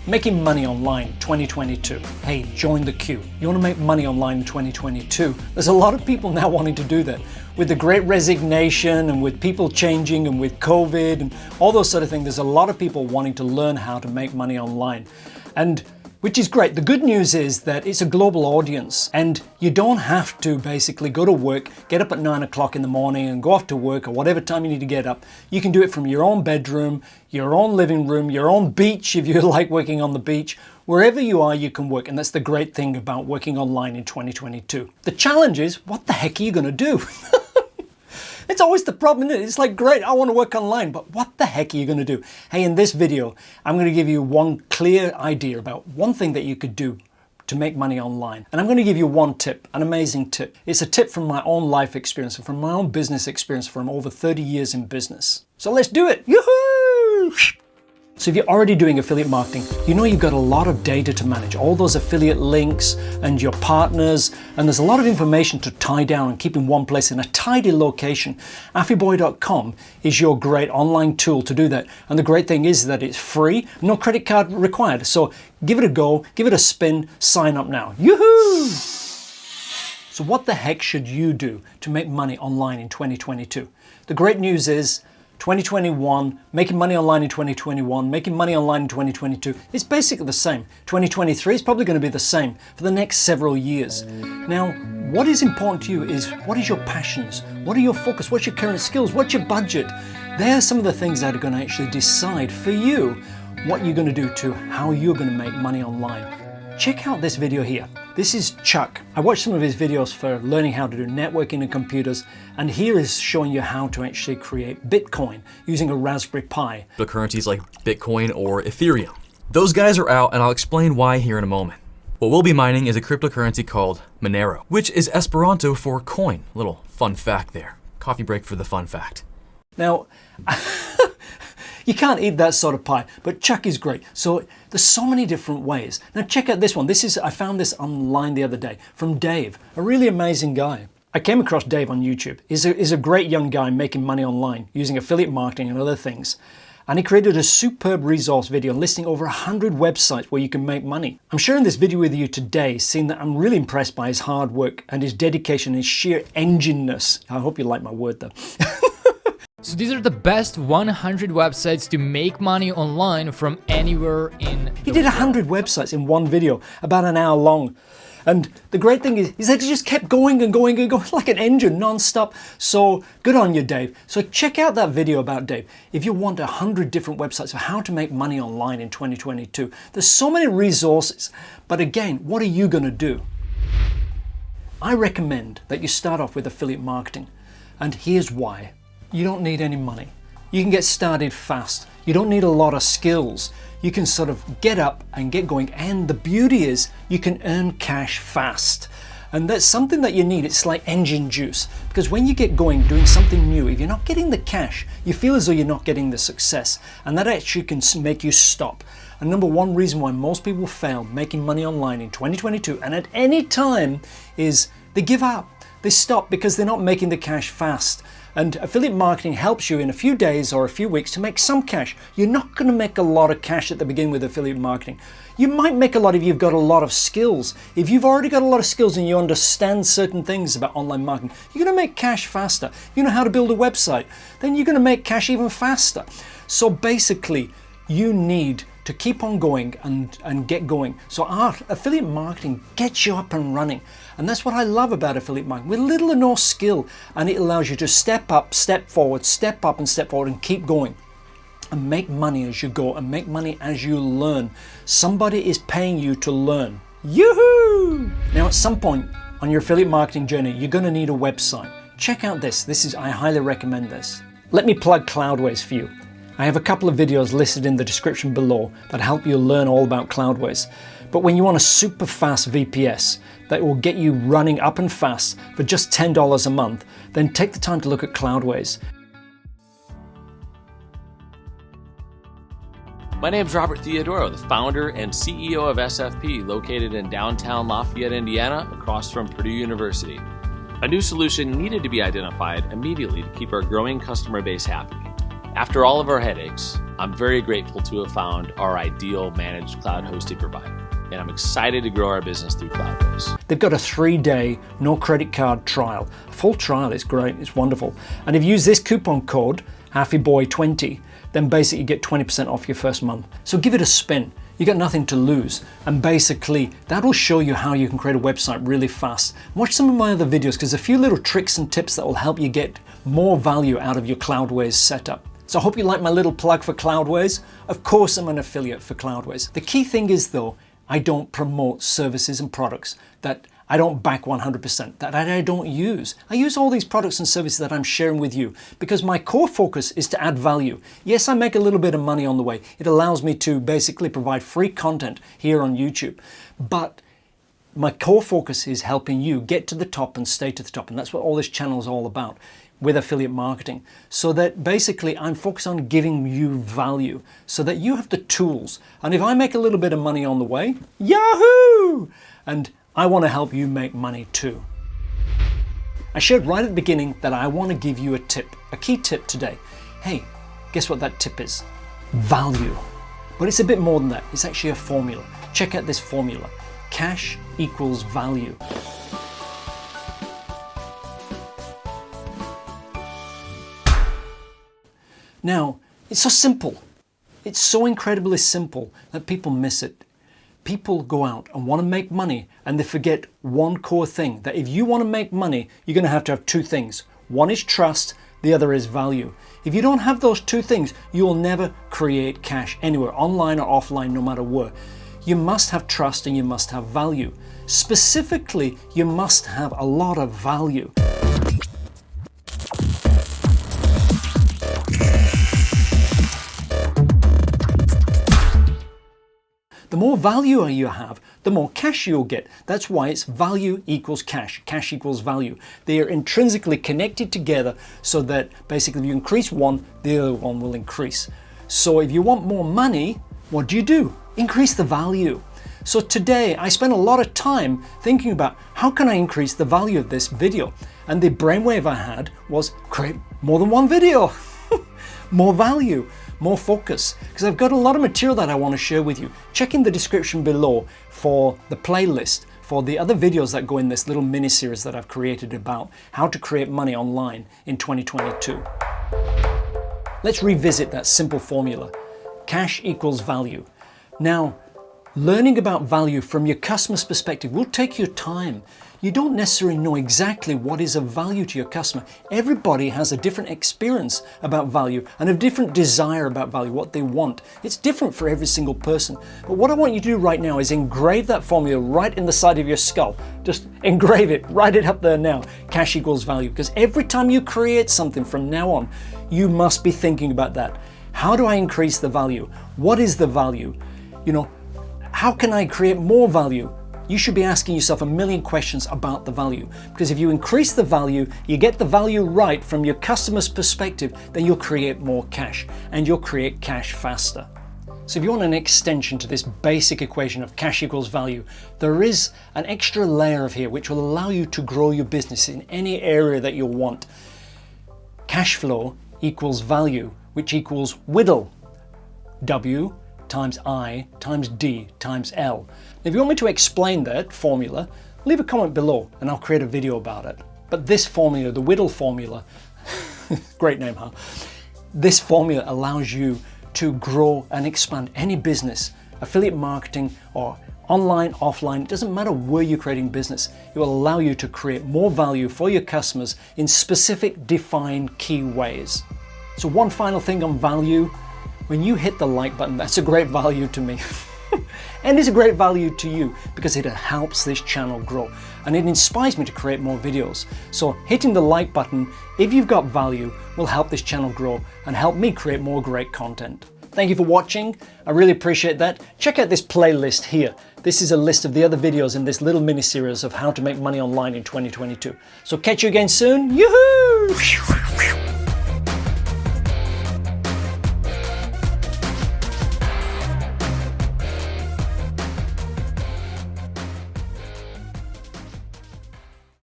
Making money online 2022. Hey, join the queue. You want to make money online in 2022? There's a lot of people now wanting to do that. With the great resignation and with people changing and with COVID and all those sort of things, there's a lot of people wanting to learn how to make money online. And which is great. The good news is that it's a global audience and you don't have to basically go to work, get up at 9 o'clock in the morning and go off to work or whatever time you need to get up. You can do it from your own bedroom, your own living room, your own beach if you like working on the beach. Wherever you are, you can work, and that's the great thing about working online in 2022. The challenge is, what the heck are you going to do? It's always the problem, isn't it? It's like, great, I want to work online, but what the heck are you going to do? Hey, in this video, I'm going to give you one clear idea about one thing that you could do to make money online. And I'm going to give you one tip, an amazing tip. It's a tip from my own life experience and from my own business experience from over 30 years in business. So let's do it. Yoo-hoo! So if you're already doing affiliate marketing, you know you've got a lot of data to manage, all those affiliate links and your partners, and there's a lot of information to tie down and keep in one place in a tidy location. Affyboy.com is your great online tool to do that. And the great thing is that it's free, no credit card required. So give it a go, give it a spin, sign up now. Yoo-hoo! So what the heck should you do to make money online in 2022? The great news is 2021, making money online in 2021, making money online in 2022, it's basically the same. 2023 is probably going to be the same for the next several years. Now, what is important to you is, what is your passions? What are your focus? What's your current skills? What's your budget? They're some of the things that are going to actually decide for you what you're going to do to how you're going to make money online. Check out this video here. This is Chuck. I watched some of his videos for learning how to do networking and computers, and here is showing you how to actually create Bitcoin using a Raspberry Pi. Cryptocurrencies like Bitcoin or Ethereum. Those guys are out, and I'll explain why here in a moment. What we'll be mining is a cryptocurrency called Monero, which is Esperanto for coin. Little fun fact there. Coffee break for the fun fact. Now, you can't eat that sort of pie, but Chuck is great. So there's so many different ways. Now check out this one. I found this online the other day from Dave, a really amazing guy. I came across Dave on YouTube. He's a great young guy making money online using affiliate marketing and other things. And he created a superb resource video listing over 100 websites where you can make money. I'm sharing this video with you today, seeing that I'm really impressed by his hard work and his dedication and his sheer engineness. I hope you like my word though. So these are the best 100 websites to make money online from anywhere in He did 100 websites in one video, about an hour long. And the great thing is that he just kept going and going and going like an engine non-stop. So good on you, Dave. So check out that video about Dave. If you want 100 different websites for how to make money online in 2022, there's so many resources. But again, what are you going to do? I recommend that you start off with affiliate marketing. And here's why. You don't need any money. You can get started fast. You don't need a lot of skills. You can sort of get up and get going. And the beauty is you can earn cash fast. And that's something that you need. It's like engine juice. Because when you get going doing something new, if you're not getting the cash, you feel as though you're not getting the success. And that actually can make you stop. And number one reason why most people fail making money online in 2022 and at any time is they give up. They stop because they're not making the cash fast. And affiliate marketing helps you in a few days or a few weeks to make some cash. You're not going to make a lot of cash at the beginning with affiliate marketing. You might make a lot if you've got a lot of skills. If you've already got a lot of skills and you understand certain things about online marketing, you're going to make cash faster. You know how to build a website, then you're going to make cash even faster. So basically, you need to keep on going and get going. So our affiliate marketing gets you up and running. And that's what I love about affiliate marketing. With little or no skill, and it allows you to step up, step forward, step up and step forward and keep going. And make money as you go and make money as you learn. Somebody is paying you to learn. Yoo-hoo! Now at some point on your affiliate marketing journey, you're going to need a website. Check out this. I highly recommend this. Let me plug Cloudways for you. I have a couple of videos listed in the description below that help you learn all about Cloudways. But when you want a super fast VPS that will get you running up and fast for just $10 a month, then take the time to look at Cloudways. My name is Robert Theodoro, the founder and CEO of SFP, located in downtown Lafayette, Indiana, across from Purdue University. A new solution needed to be identified immediately to keep our growing customer base happy. After all of our headaches, I'm very grateful to have found our ideal managed cloud hosting provider, and I'm excited to grow our business through Cloudways. They've got a 3-day, no credit card trial. A full trial is great, it's wonderful. And if you use this coupon code, Affyboy20, then basically you get 20% off your first month. So give it a spin. You got nothing to lose. And basically, that'll show you how you can create a website really fast. Watch some of my other videos, because a few little tricks and tips that will help you get more value out of your Cloudways setup. So I hope you like my little plug for Cloudways. Of course, I'm an affiliate for Cloudways. The key thing is though, I don't promote services and products that I don't back 100%, that I don't use. I use all these products and services that I'm sharing with you because my core focus is to add value. Yes, I make a little bit of money on the way. It allows me to basically provide free content here on YouTube. But my core focus is helping you get to the top and stay to the top. And that's what all this channel is all about with affiliate marketing. So that basically I'm focused on giving you value so that you have the tools. And if I make a little bit of money on the way, yahoo! And I want to help you make money too. I shared right at the beginning that I want to give you a tip, a key tip today. Hey, guess what that tip is? Value. But it's a bit more than that. It's actually a formula. Check out this formula. Cash equals value. Now, it's so simple. It's so incredibly simple that people miss it. People go out and want to make money and they forget one core thing, that if you want to make money, you're going to have 2 things. One is trust, the other is value. If you don't have those 2 things, you will never create cash anywhere, online or offline, no matter where. You must have trust and you must have value. Specifically, you must have a lot of value. The more value you have, the more cash you'll get. That's why it's value equals cash. Cash equals value. They are intrinsically connected together so that basically if you increase one, the other one will increase. So if you want more money, what do? Increase the value. So today I spent a lot of time thinking about how can I increase the value of this video? And the brainwave I had was create more than one video. More value. More focus, because I've got a lot of material that I want to share with you. Check in the description below for the playlist for the other videos that go in this little mini series that I've created about how to create money online in 2022. Let's revisit that simple formula. Cash equals value. Now, learning about value from your customer's perspective will take your time. You don't necessarily know exactly what is of value to your customer. Everybody has a different experience about value and a different desire about value, what they want. It's different for every single person. But what I want you to do right now is engrave that formula right in the side of your skull. Just engrave it, write it up there now. Cash equals value. Because every time you create something from now on, you must be thinking about that. How do I increase the value? What is the value? How can I create more value? You should be asking yourself a million questions about the value, because if you increase the value, you get the value right from your customer's perspective, then you'll create more cash and you'll create cash faster. So if you want an extension to this basic equation of cash equals value, there is an extra layer of here which will allow you to grow your business in any area that you want. Cash flow equals value, which equals WIDDLE. W times I times D times L. If you want me to explain that formula, leave a comment below and I'll create a video about it. But this formula, the WIDDLE formula, great name, huh? This formula allows you to grow and expand any business, affiliate marketing or online, offline, it doesn't matter where you're creating business. It will allow you to create more value for your customers in specific, defined, key ways. So one final thing on value. When you hit the like button, that's a great value to me. And it's a great value to you because it helps this channel grow and it inspires me to create more videos. So hitting the like button, if you've got value, will help this channel grow and help me create more great content. Thank you for watching. I really appreciate that. Check out this playlist here. This is a list of the other videos in this little mini series of how to make money online in 2022. So catch you again soon. Yoo-hoo!